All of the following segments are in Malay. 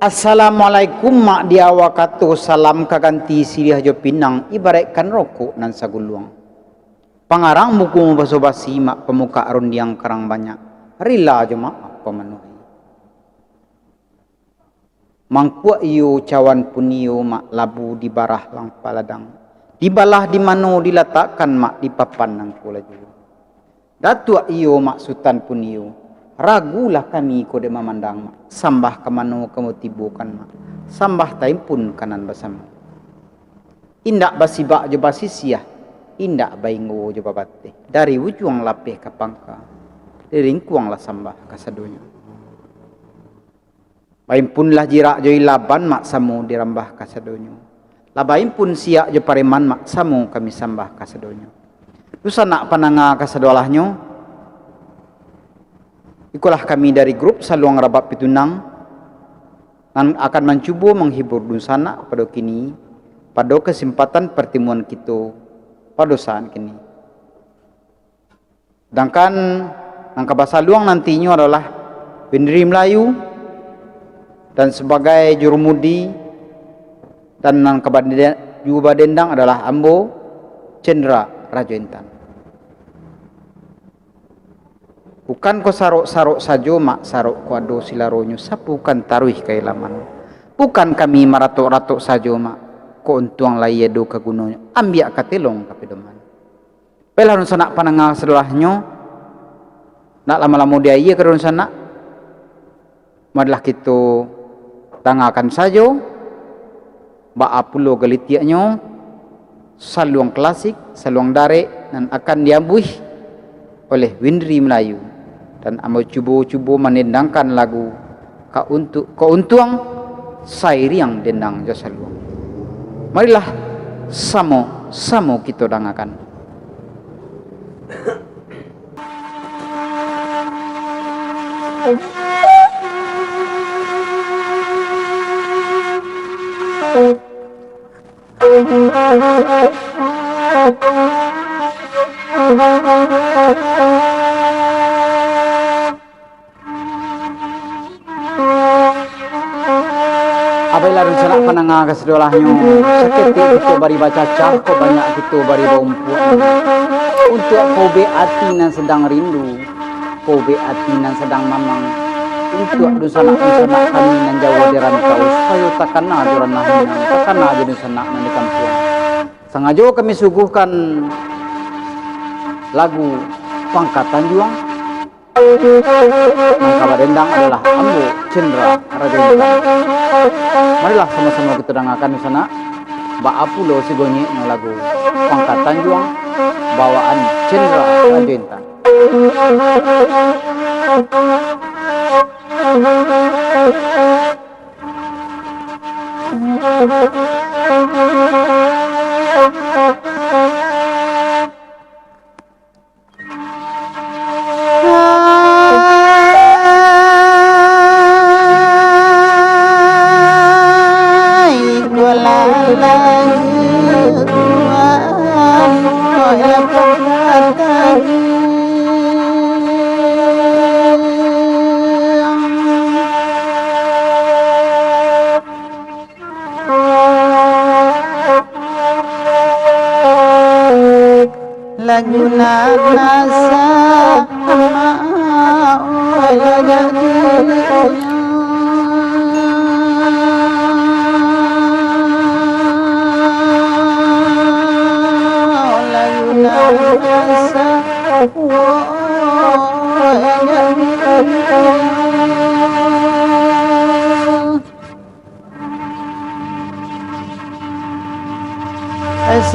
Assalamualaikum mak dia wakato salam kaganti sirih jo pinang ibaratkan rokok nan saguluang. Pangarang buku baso basi mak pemuka arun yang karang banyak. Rila jo mak pemenuhi. Mangkuak iyo cawan punio mak labu di barah lang paladang. Di balah di mano diletakkan mak di papan nang kulaju. Datua iyo mak sultan punio. Ragulah kami kode memandang mak. Sambah kemano kamu tibukan mak. Sambah taim pun kanan bersama. Indak basibak jo basisiah. Indak baingo jo babate. Dari ujung lapih ke pangka. Diringkuang lah sambah kasadonya. Baim pun lah jirak jo ilaban mak samu dirambah kasadonyo. Labaim pun siak jo pareman mak samu kami sambah kasadonyo. Lusa nak pananga kasadolahnya. Ikulah kami dari grup Saluang Rabab Pitunang dan akan mencuba menghibur dusana pada kini pada kesempatan pertemuan kita pada saat kini. Sedangkan angka bahasa Luang nantinya adalah Pendiri Melayu dan sebagai jurumudi dan angka juga dendang adalah Ambo Cendra Raja Intan. Bukan ko sarok-sarok sajo mak sarok ko ado silaronyo sapukan taruih kailaman. Bukan kami maratok-ratok sajo mak ko untuang layedo kagunonyo ambiak katelong kapedoman. Pelah nun sanak panangah sedolahnya nak lama-lama dia iya kedon sanak madlah kita tangakan sajo ba apulo galitiaknya saluang klasik saluang darek dan akan diambuih oleh Windri Melayu. Dan amo cubo-cubo menendangkan lagu keuntuang sairi yang dendang jasalu. Marilah samo kita dangakan. Apabila rencana panangah kesedolahnya seketik kita bari baca cah kau banyak kita bari bumpuan untuk kobe hati nan sedang rindu kobe hati nan sedang mamang untuk dusana kami nan jauh di rantau supaya takana juran nahinang takana aja dusana nan di kampung sengaja kami suguhkan lagu Pangkatan Juang. Kabar dendang adalah Ambo Cendra Raja Intan. Marilah sama-sama kita dengarkan di sana. Ba apulo sigonye ng lagu Pangkatan Juang bawaan Cendra Raja Intan. Lagu nasa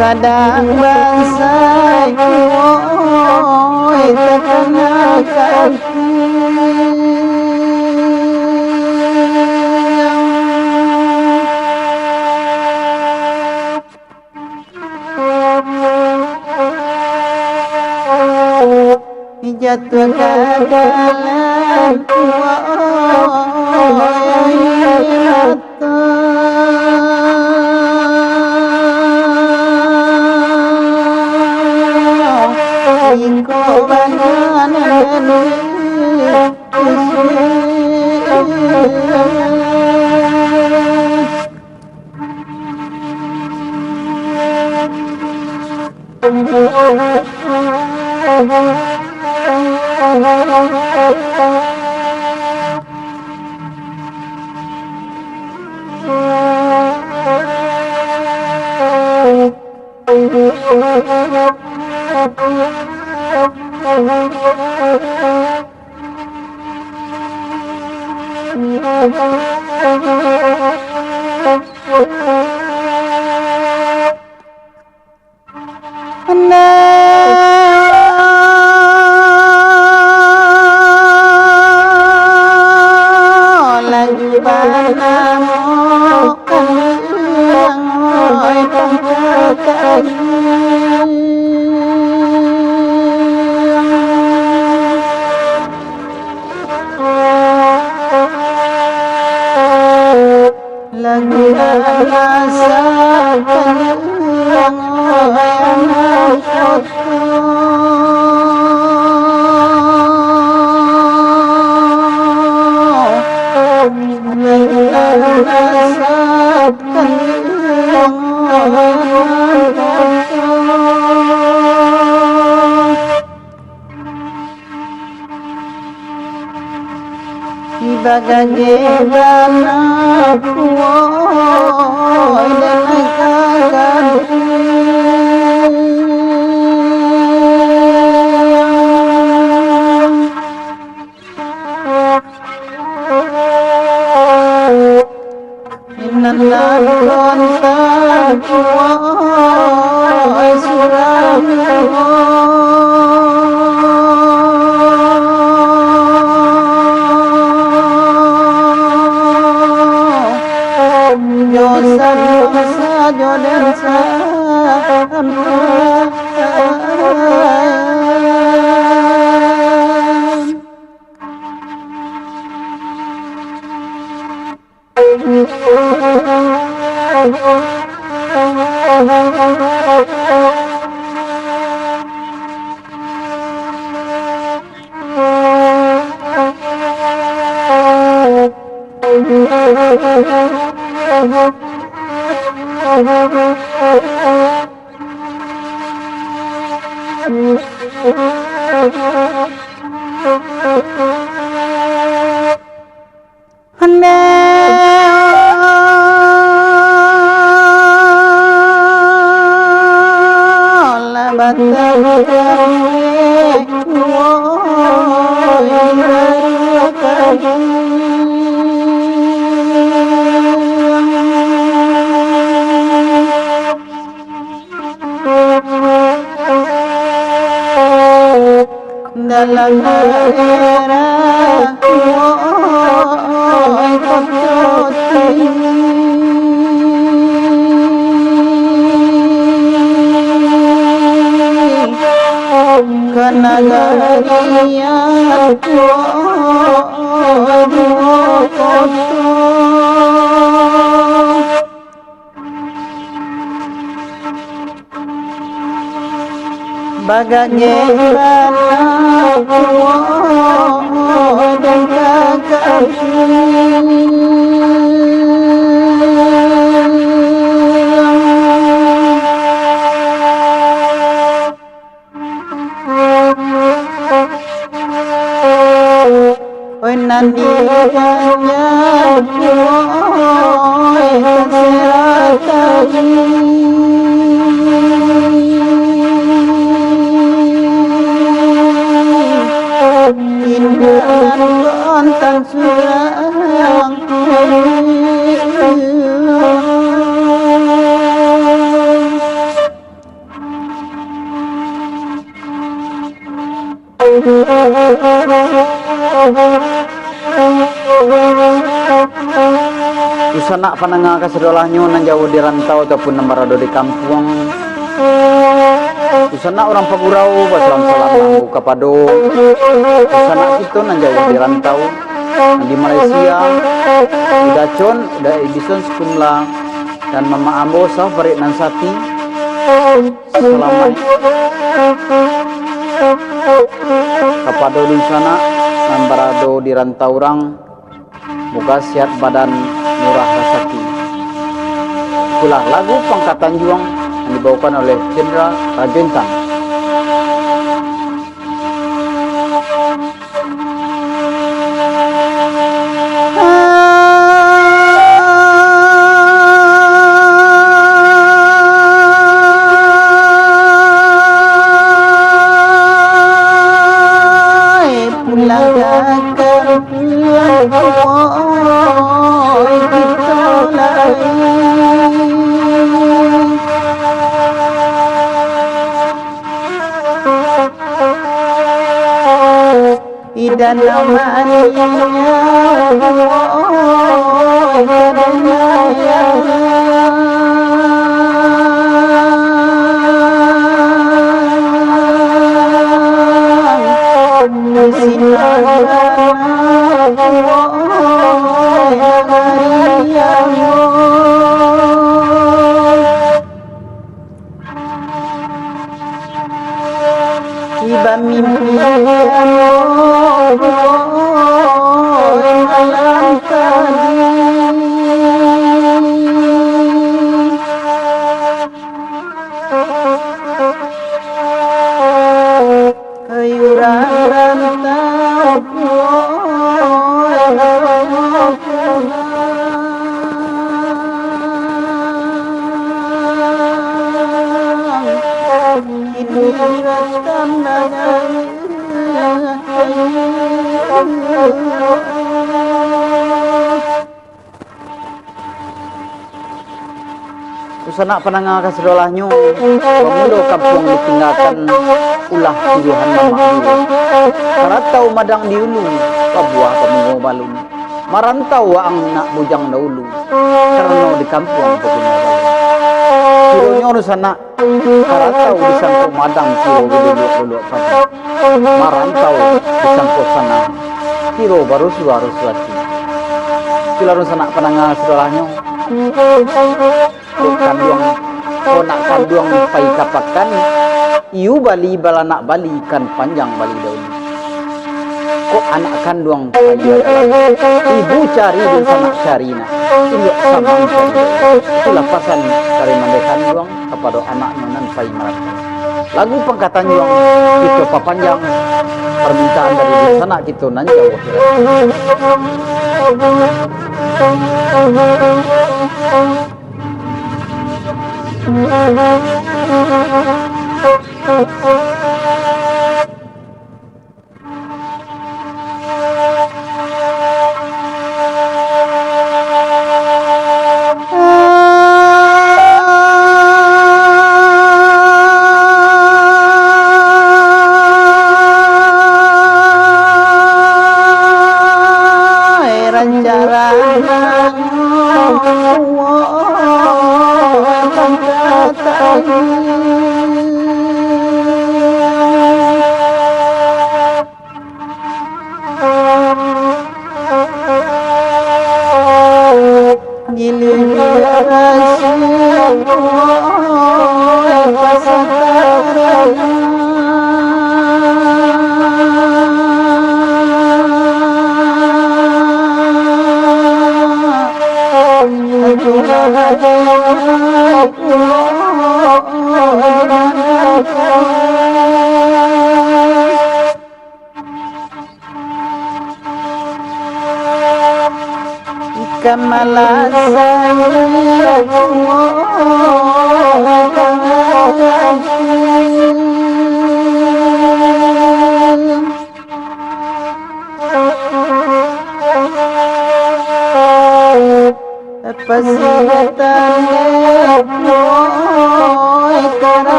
sadang bangsa oi terkenakan jatuh ke dalam Bagaimana dalam daerah dan kakak nanti Usana panangga kasedolahnya nan jauh di rantau ataupun nembarado di kampung. Usana orang pagurau basalam salam kapado. Usana itu nan jauh di rantau di Malaysia, di Dacon, di Edison Sekumla dan Mama Ambo Safarik Nansati. Selamat kapado di sana nambarado di rantau orang. Moga sehat badan, murah rezeki. Itulah lagu Pangkatan Juang yang dibawakan oleh Cendra Rajentang. danau tiba mimpi malam tadi ayuran Usana panangah kasedolahnya pemuda kampung ditinggalkan ulah tuduhan mama dulu karantau madang diulu pabuah pemungo balun marantau waang nak bujang dahulu karena di kampung pemungo balun sironya usana karantau disangko madang siro dulu pagi marantau disangko sana siro baru suati silaru sana panangah kasedolahnya kanduang konak kanduang pai kapakan iu bali balanak bali ikan panjang bali daun kok anak kanduang pai ibu cari dan sanak carina induk samang cari itulah pasan dari mandai kanduang kepada anaknya nan pai merata lagu pangkatan yang itu papanjang permintaan dari sana gitu nan jauh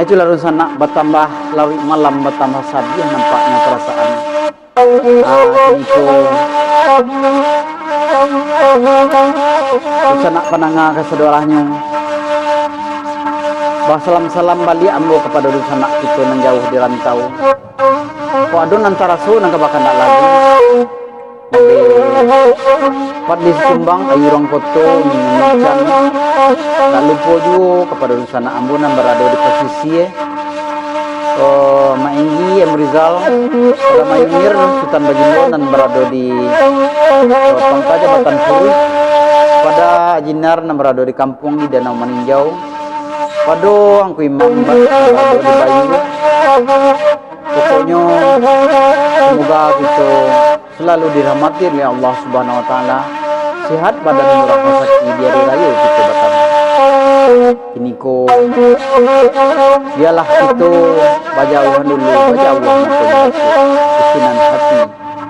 Itulah rusana bertambah lawi malam bertambah sadih nampaknya perasaan. Itu rusana penanga kesedolahnya. Salam balik ambo kepada rusana itu menjauh di rantau. Kau adun antara su nang kebakan tak lagi. Pat di Sumbang ayurang foto mincan tak lupa juga kepada rusana ambunan berada di posisi Mainggi Emrizal pada Mayungir Sultan Baginda dan berada di Pangka Jabatan Puri pada Jinar dan berada di kampung di Danau Maninjau pada Angku Imam berada di Bayu. Pokoknya semoga kita selalu dirahmati oleh Allah Subhanahu Wa Taala, sehat badan murah rezeki di hari raya kita batang. Ini ko biarlah kita bajauhan dulu, bajauhan makanya kesinan hati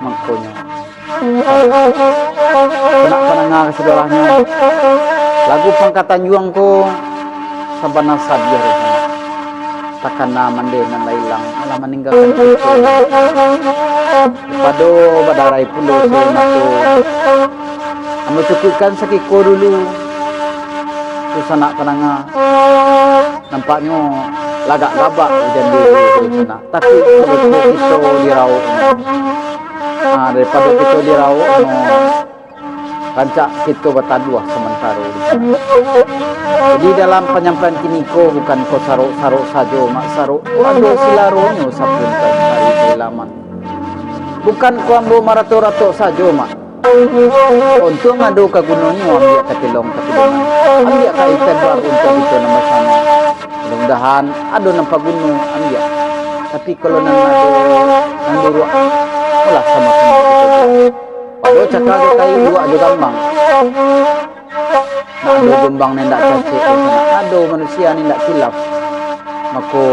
makanya. Nak penengah kesedolahnya lagu pangkatan juang ko sabana sabiar takkan mandengan lailang malah meninggalkan kita pado badarai pulau senatu amo cukupkan sakiko dulu tu sanak penanga nampaknya lagak gabak hujan di sana tapi kalau kita dirau daripada kita dirau rancak kita bertaduah sementara di sana. Jadi dalam penyampaian kini ko bukan ko saruk saja mak saruk ado silaronyo sapunkan hari kelaman. Bukan ko ambo marato-rato saja mak. Untuk ngadu ka gunungnya ambil katilong katidongan. Ambil ka itebar untuk itu nama sana. Mudah-mudahan ado nampak gunung ambil. Tapi kalau nang nanduru ulah sama-sama kita. Ado cakap kayu dua aja gampang. Ado gembang ni ndak cacik ado manusia ni ndak silap. Maka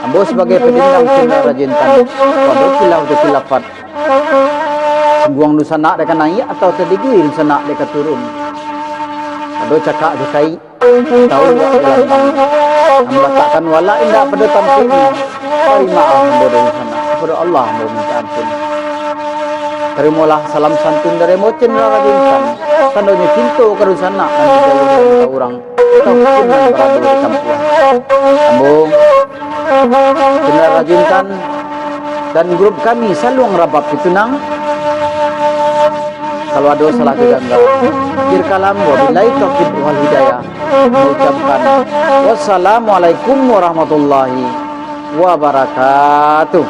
ambo sebagai pendindang Cina Rajintan ado silap tu silafat. Buang du sana dekat naik atau terdigui du sana dekat turun. Ado cakap je kai tahu dalam ambo takkan wala indak pada tampilnya. Terima ambo dari sana. Kepada Allah ambo minta ampun. Terimalah salam santun dari Mocen Rajintan. Tandanya pintu ke sana dan dijauh orang ataupun yang berada di kampung. Ambung, Cina Rajintan dan grup kami selalu ngerabap itu nang. Kalau ada salah keganggu, akhir kalam wabillahi taufiq wal hidayah. Mengucapkan wassalamualaikum warahmatullahi wabarakatuh.